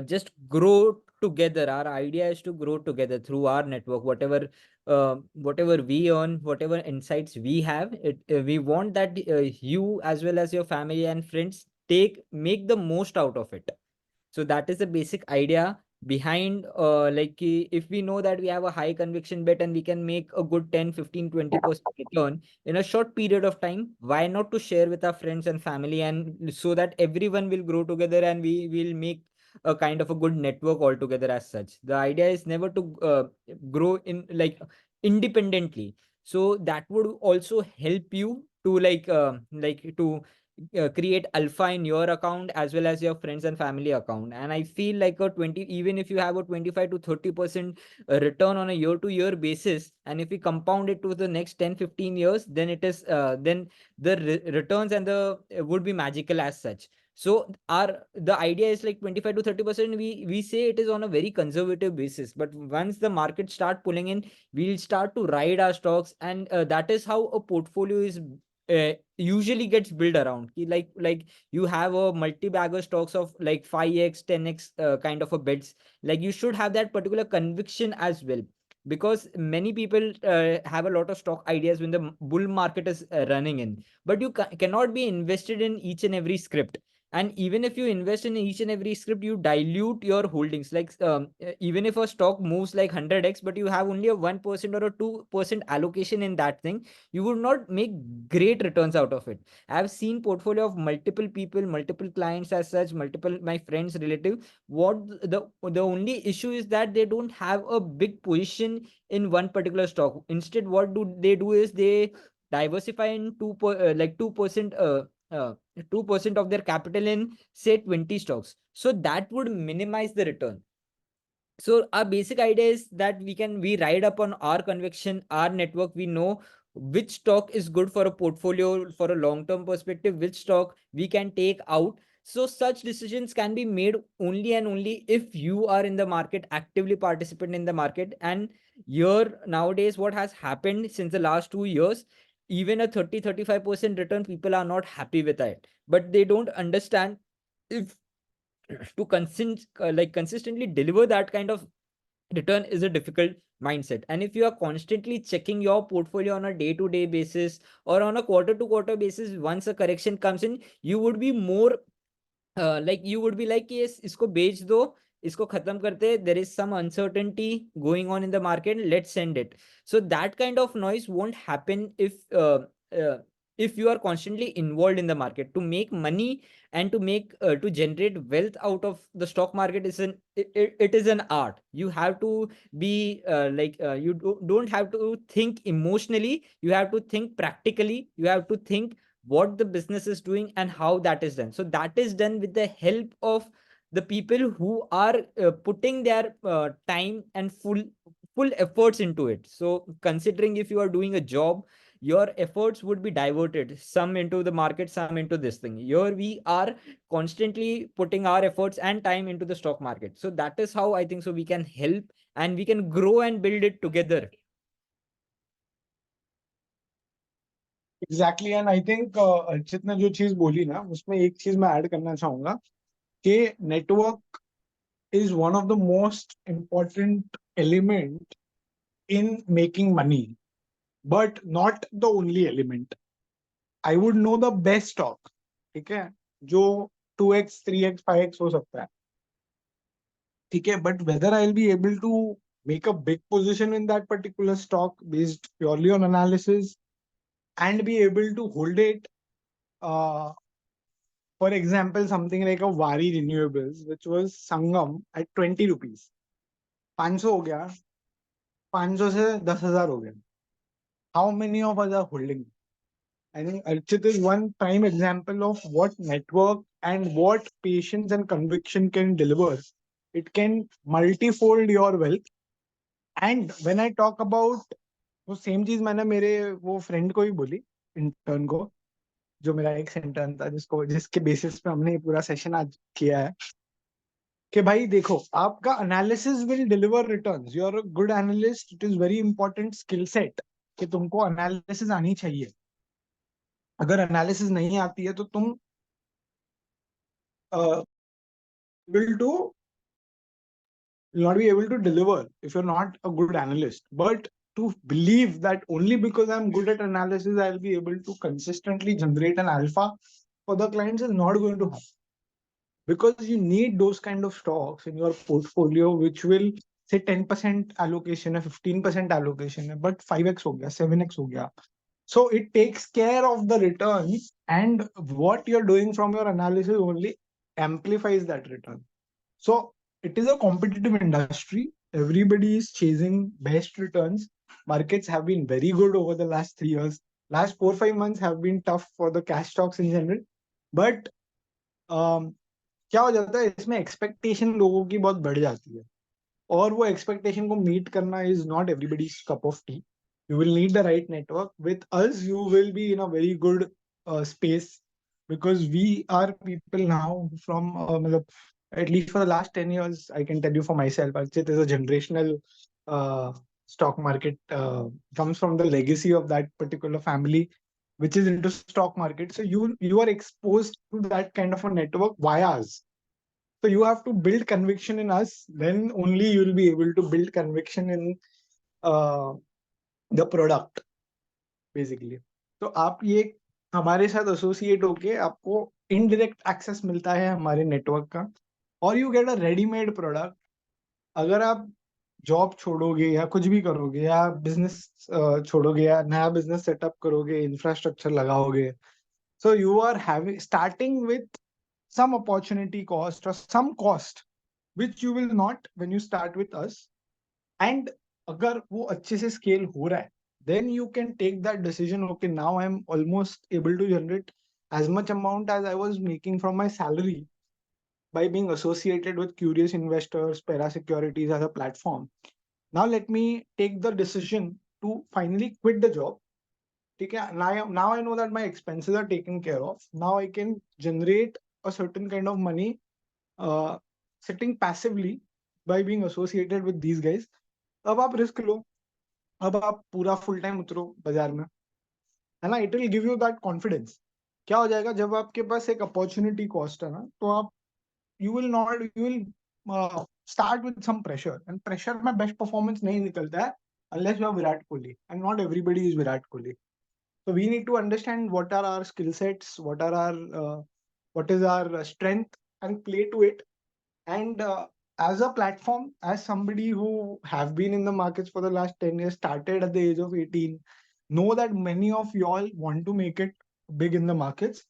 just grow together. Our idea is to grow together through our network. Whatever we earn, whatever insights we have, we want that you as well as your family and friends make the most out of it. So that is the basic idea behind if we know that we have a high conviction bet and we can make a good 10, 15, 20% return in a short period of time, why not to share with our friends and family, and so that everyone will grow together and we will make a kind of a good network altogether as such. The idea is never to grow in independently. So that would also help you to create alpha in your account as well as your friends and family account. And I feel like even if you have a 25 to 30% return on a year to year basis, and if we compound it to the next 10, 15 years, then it is then the returns and the would be magical as such. So the idea is like 25 to 30%. We say it is on a very conservative basis, but once the market start pulling in, we'll start to ride our stocks, and that is how a portfolio is usually gets built around. Like you have a multi-bagger stocks of like 5x 10x kind of a bets. Like you should have that particular conviction as well, because many people have a lot of stock ideas when the bull market is running in, but you cannot be invested in each and every script. And even if you invest in each and every script, you dilute your holdings. Even if a stock moves like 100x, but you have only a 1% or a 2% allocation in that thing, you would not make great returns out of it. I've seen portfolio of multiple people, multiple clients as such, multiple my friends, relative. What the only issue is that they don't have a big position in one particular stock. Instead, what do they do is they diversify in 2% 2% of their capital in say 20 stocks, so that would minimize the return. So our basic idea is that we ride up on our conviction, our network. We know which stock is good for a portfolio for a long term perspective, which stock we can take out. So such decisions can be made only and only if you are in the market, actively participant in the market. And here nowadays, what has happened since the last 2 years, even a 30-35% return, people are not happy with it, but they don't understand if to consistently deliver that kind of return is a difficult mindset. And if you are constantly checking your portfolio on a day-to-day basis or on a quarter-to-quarter basis, once a correction comes in, you would be more you would be like, yes, isko bech do, isko khatam karte, there is some uncertainty going on in the market, let's send it. So that kind of noise won't happen if you are constantly involved in the market. To make money and to generate wealth out of the stock market is it is an art. You have to be don't have to think emotionally, you have to think practically, you have to think what the business is doing and how that is done. So that is done with the help of the people who are putting their time and full efforts into it. So considering if you are doing a job, your efforts would be diverted, some into the market, some into this thing. Here we are constantly putting our efforts and time into the stock market. So that is how I think so we can help and we can grow and build it together. Exactly, and I think Archit ने जो चीज बोली ना, उसमें एक चीज मैं add करना चाहूंगा कि network is one of the most important element in making money, but not the only element. I would know the best stock, ठीक है, जो 2x 3x 5x हो सकता है, ठीक है, but whether I'll be able to make a big position in that particular stock based purely on analysis and be able to hold it, for example, something like a Wari Renewables, which was Sangam at 20 rupees. 500 हो गया, 500 से 10,000 हो गया. How many of us are holding? I think Archit is one prime example of what network and what patience and conviction can deliver. It can multifold your wealth. And when I talk about वो same चीज मैंने मेरे वो friend को ही बोली, intern को, जो मेरा एक इंटर्न था, जिसके बेसिस पे हमने ये पूरा सेशन आज किया है, कि भाई देखो, आपका analysis will deliver returns. You are a good analyst. It is very important skill set कि तुमको एनालिसिस आनी चाहिए. अगर एनालिसिस नहीं आती है तो तुम will do will not be able to deliver if you're not a good analyst. But to believe that only because I'm good at analysis, I'll be able to consistently generate an alpha for the clients is not going to happen. Because you need those kind of stocks in your portfolio, which will say 10% allocation or 15% allocation, but 5x ho gaya, 7x ho gaya. So it takes care of the return, and what you're doing from your analysis only amplifies that return. So it is a competitive industry. Everybody is chasing best returns. Markets have been very good over the last 3 years. Last 4-5 months have been tough for the cash stocks in general. But क्या हो जाता है, इसमें expectation लोगों की बहुत बढ़ जाती है, और वो एक्सपेक्टेशन को मीट करना is not everybody's cup of T. You will need the right network. With us, you will be in a very good space, because we are people now from at least for the last 10 years. I can tell you for myself, Archit is a generational stock market, comes from the legacy of that particular family which is into stock market. So you are exposed to that kind of a network via us. So you have to build conviction in us, then only you will be able to build conviction in the product basically. तो आप ये हमारे साथ associate होके आपको indirect access मिलता है हमारे नेटवर्क का, और you get a readymade product. अगर आप जॉब छोड़ोगे या कुछ भी करोगे, या बिजनेस छोड़ोगे, या नया बिजनेस सेटअप करोगे, इंफ्रास्ट्रक्चर लगाओगे, so you are having starting with some opportunity cost or some cost which you will not when you start with us. And अगर वो अच्छे से स्केल हो रहा है, then you can take that decision, okay, now I'm almost able to generate as much amount as I was making from my salary by being associated with Curious Investors, Para Securities as a platform. Now let me take the decision to finally quit the job. Okay, now I know that my expenses are taken care of. Now I can generate a certain kind of money sitting passively by being associated with these guys. अब आप risk लो, अब आप पूरा full time उतरो बाजार में, है ना. It will give you that confidence. क्या हो जाएगा जब आपके पास एक अपॉर्चुनिटी कॉस्ट है ना, तो आप you will start with some pressure, and pressure में बेस्ट परफॉर्मेंस नहीं निकलता है unless you are Virat Kohli, and not everybody is Virat Kohli. So we need to understand what are our skill sets, what is our strength, and play to it. And as a platform, as somebody who have been in the markets for the last 10 years, started at the age of 18, know that many of y'all want to make it big in the markets,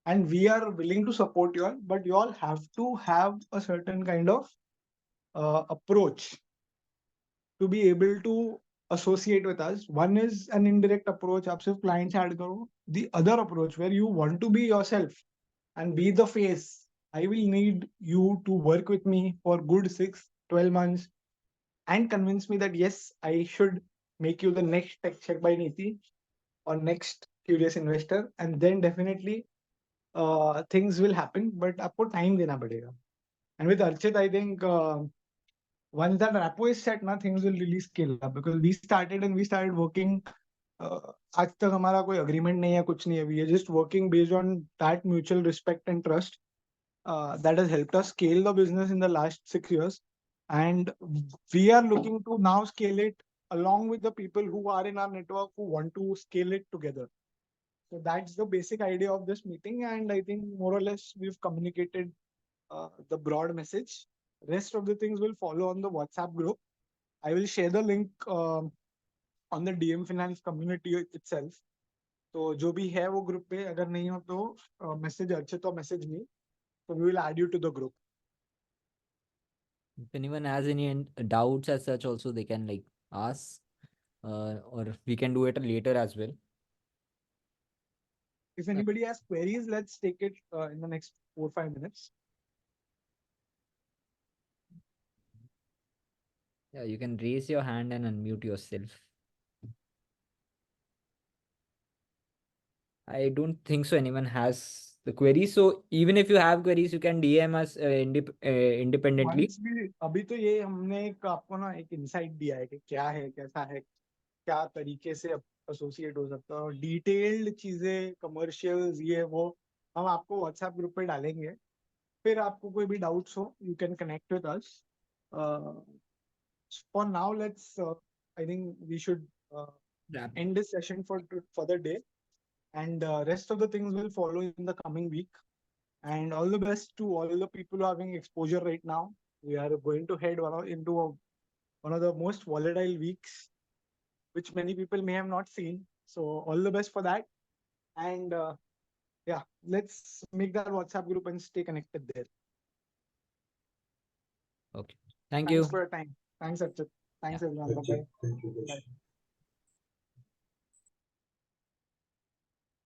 and we are willing to support y'all, but y'all have to have a certain kind of approach to be able to associate with us. One is an indirect approach, आप सिर्फ clients add करो. The other approach where you want to be yourself and be the face. I will need you to work with me for good 6-12 months and convince me that yes, I should make you the next Tech Check by Niti or next Curious Investor, and then definitely things will happen. But आपको time देना पड़ेगा. And with Archit, I think once that rapport is set, ना, things will really scale up, because we started working. आज तक हमारा कोई agreement नहीं है, कुछ नहीं है. We are just working based on that mutual respect and trust. That has helped us scale the business in the last 6 years, and we are looking to now scale it along with the people who are in our network who want to scale it together. So that's the basic idea of this meeting, and I think more or less we've communicated the broad message. Rest of the things will follow on the WhatsApp group. I will share the link on the DM Finance community itself. तो जो भी है वो group पे, अगर नहीं हो तो message Archit or message me, so we will add you to the group. If anyone has any doubts as such, also they can like ask, or we can do it later as well. If anybody has queries, let's take it in the next 4-5 minutes. Yeah, you can raise your hand and unmute yourself. I don't think so anyone has the queries. So even if you have queries, you can DM us independently. Once भी अभी तो ये हमने एक आपको ना एक insight दिया है कि क्या है, कैसा है, क्या तरीके से एसोसिएट हो सकता है, और डिटेल्ड चीजें कमर्शियल्स ये वो हम आपको व्हाट्सएप ग्रुप पे डालेंगे. फिर आपको कोई भी डाउट्स हो, you can connect with us. For now, let's. I think we should Wrap. end this session for the day, and rest of the things will follow in the coming week. And all the best to all the people who are having exposure right now. We are going to head into one of the most volatile weeks, which many people may have not seen. So all the best for that. And yeah, let's make that WhatsApp group and stay connected there. Okay. Thank Thanks you. for your time. Thanks, Archit. Thanks, Yeah. everyone. Bye-bye. Bye.